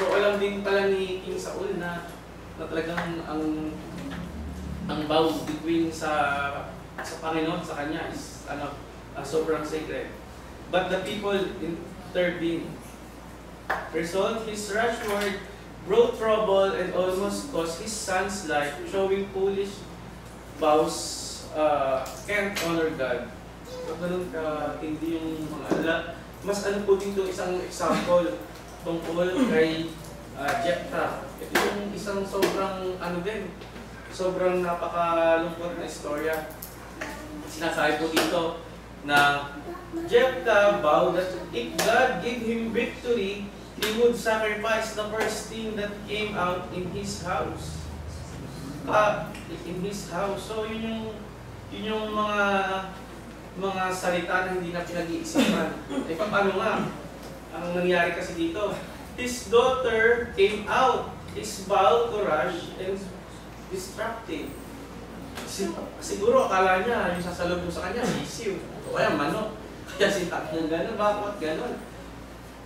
So alam din pala ni King Saul na talagang ang vow between sa Panginoon sa kanya is sobrang sacred. But the people intervened. Result, his rash word brought trouble and almost cost his son's life, showing foolish vows can't honor God. So ganun ka, hindi yung mga mas po dito isang example tungkol kay Jephthah. Ito yung isang sobrang sobrang napakalungkot na istorya. Sinasabi po dito na Jephthah vowed that if God gave him victory, he would sacrifice the first thing that came out in his house. So yun yung mga salita na hindi na pinag-iisipan. Paano nga? Ang nangyari kasi dito, his daughter came out, his vow to rash and destructive. Siguro akala niya yung sasalubong sa kanya, sisiw. O kaya manok. Kaya sintak niya gano'n. Bakit gano'n?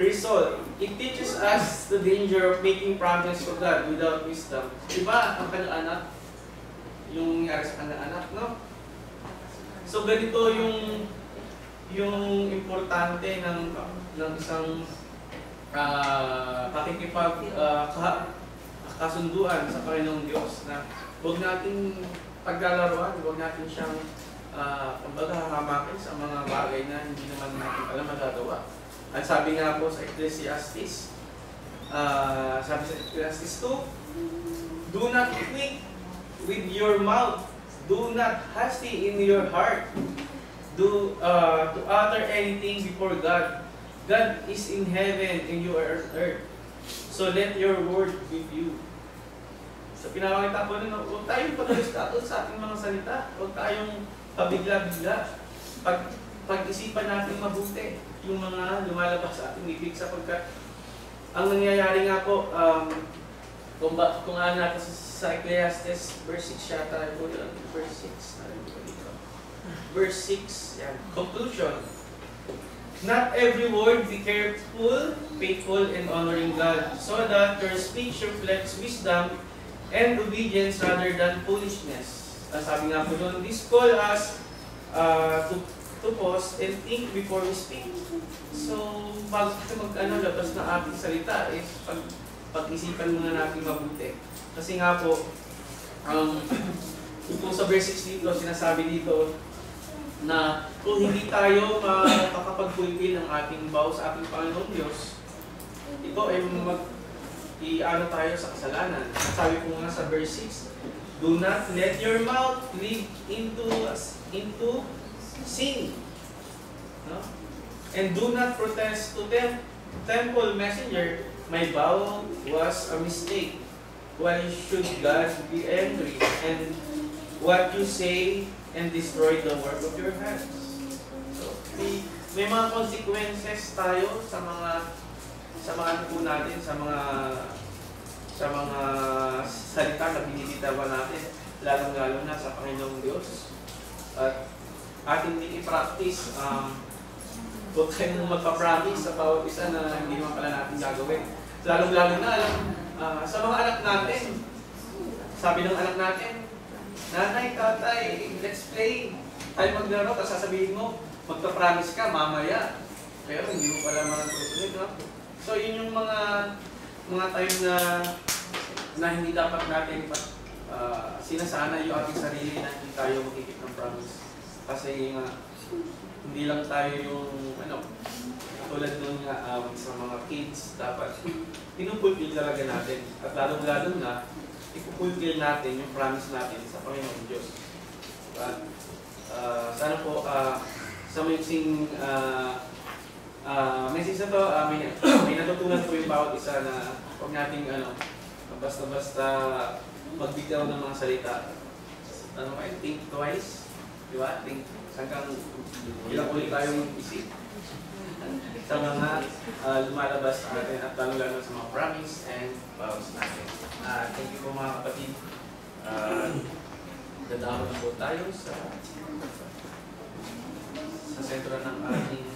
Result, it teaches us the danger of making promises to God without wisdom. Diba ang kanyang anak? Yung nangyari sa kanyang anak, no? So ganito yung importante ng isang kasunduan sa Panginoong Diyos na huwag natin paglalaruan, huwag natin siyang hahamakin sa mga bagay na hindi naman natin alam magagawa. At sabi nga po sa Ecclesiastes, sabi sa Ecclesiastes 2, do not quick with your mouth, do not hasty in your heart, to utter anything before God. God is in heaven and you are on earth. So let your word be few. So pinapakita po nila, huwag tayong pag-alistato sa ating mga salita. Huwag tayong pabigla-bigla. Pag-isipan natin mabuti yung mga lumalabas sa ating bibig sapagkat ang nangyayari nga po, kung ano natin sa Ecclesiastes, verse 6 yata, verse 6, verse 6, yan. Conclusion. Not every word be careful, faithful, and honoring God, so that your speech reflects wisdom and obedience rather than foolishness. Sabi nga po doon, this call us to pause and think before we speak. So, bago labas na ating salita, pag-isipan muna natin mabuti. Kasi nga po, kung sa verse 6 dito, sinasabi dito, na kung hindi tayo makakapag-fulfill ng ating vow sa ating Panginoong Diyos, ito ay i-ano tayo sa kasalanan. Sabi ko nga sa verse 6, do not let your mouth lead into sin. No? And do not protest to temple messenger, my vow was a mistake. Why should God be angry? And what you say and destroy the work of your hands. So, may mga consequences tayo sa mga po natin, sa mga salita na binibitawan natin, lalong-lalo na sa Panginoong Diyos. At ating i-practice, huwag kayong magpa-promise sa bawat isa na hindi naman pala natin gagawin. Lalong-lalo na sa mga anak natin. Sabi ng anak natin, nanay, tatay, let's play. Tayo maglaro, tapos sasabihin mo, magpa-promise ka, mamaya. Pero hindi mo pala mga tusunod, no? So, yun yung mga time na hindi dapat natin sinasana yung ating sarili na hindi tayo makikip ng promise. Kasi hindi lang tayo yung, tulad nun nga sa mga kids, dapat pinupulfill talaga natin. At lalong-lalo na, ipupulfill natin yung promise natin sa Panginoong Diyos. At sana po sa mixing message na to, may natutunan po yung bawat isa na huwag nating basta-basta magbitaw ng mga salita. Think twice, di ba? Hanggang ilang ulit tayong isip sa mga lumalabas sa atin at lalo-lalo sa mga promise and vows natin. Thank you po mga kapatid. Dadako na po tayo sa sentro ng ating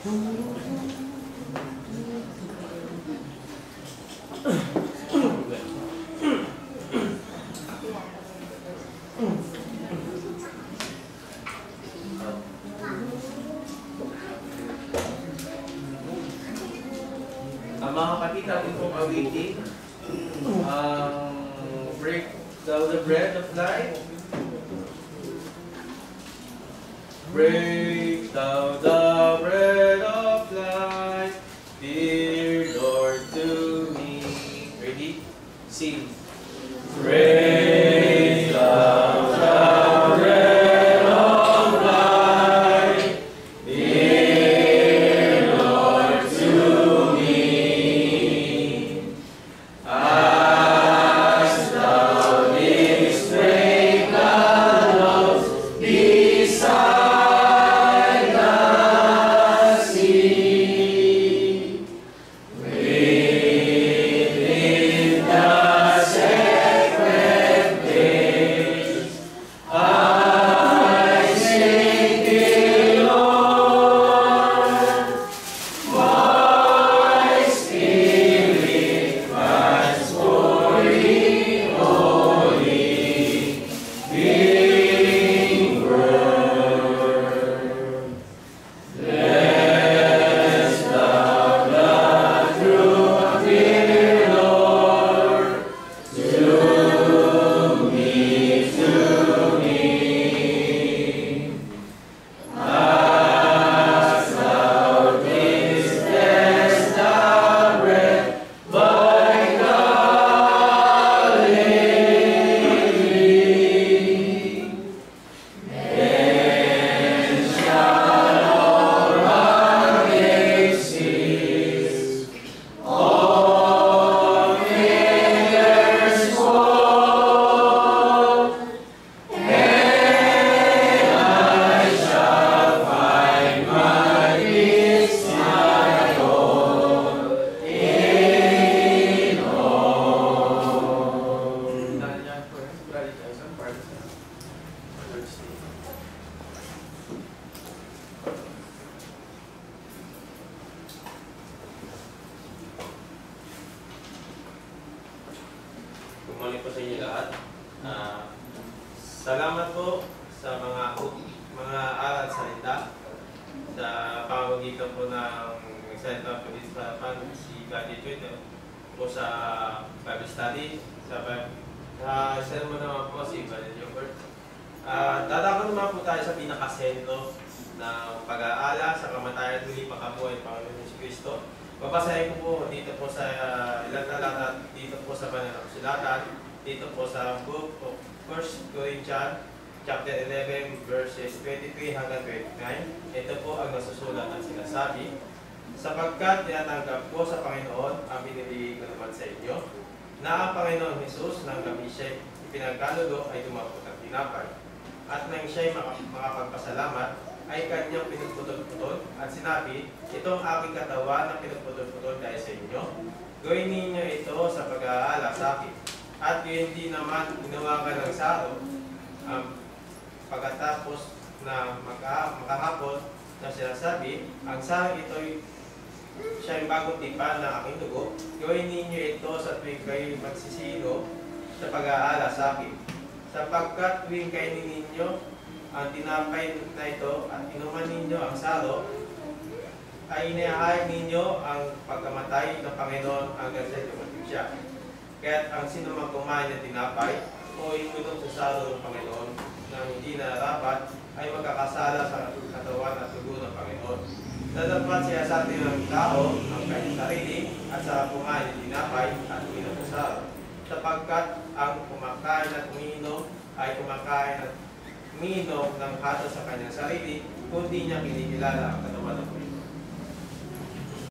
Ang mga kapatid natin pong awitin, break thou the bread of life. Break thou the bread of life, dear Lord to me. Ready? Sing. Break thou the bread of life, dear Lord to me. As thou didst break the loaves beside the sea, within the sacred place, I sing thee, Lord. My spirit cries, holy, holy, living word. Bless the truth, dear Lord, to me, to me. As thou didst bless the bread by Galilee, then shall all our days cease. All fingers fall, and I shall find my peace, my all in all. Good morning po sa inyo lahat. Salamat po sa mga aral salita sa pamamagitan po ng nagsalita po dito sa si Daddy Twitter po sa Bible study, sa sermon naman po si Brother Gilbert. Dadako naman po tayo sa pinakasentro ng pag-aala sa kamatayan at muli pagkabuhay ng Panginoon Yesus Cristo. Babasahin ko po dito po sa ilang talata dito po sa Banal na Kasulatan, dito po sa book of 1 Corinthians chapter 11 verses 23 hanggang 29. Ito po ang nasusulat at sinasabi, sapagkat tinatanggap ko sa Panginoon ang binibigay ko naman sa inyo, na ang Panginoon Jesus nang gabi siya'y ipinagkalulo ay dumapot ng tinapay, at nang siya'y makapagpasalamat ay kanyang pinagputol-putol at sinabi, ito ang aking katawan na pinagputol-putol dahil sa inyo. Gawin ninyo ito sa pag-aala sa akin. At yun hindi naman hinawakan ng saro pagkatapos na makahapon na sinasabi, ang sarang ito'y siya'y bagong tipan na aking dugo. Gawin ninyo ito sa tuwing kayo magsisino sa pag-aala sa akin. Sapagkat tuwing kainin ninyo ang tinapay na ito at inuman ninyo ang salo, ay iniahayag ninyo ang pagkamatay ng Panginoon hanggang sa dumating siya. Kaya't ang sino mang kumain ng tinapay o inunom sa salo ng Panginoon na hindi nararapat ay magkakasala sa katawan at dugo ng Panginoon. Dadapat siya sa atin ng tao ang kanyang sarili at sa kumain ng tinapay at uminom sa salo. Sapagkat ang kumakain at uminom ay kumakain at uminom ng hado sa kanyang sarili, kundi niya kinikilala ang katawan ng Panginoon.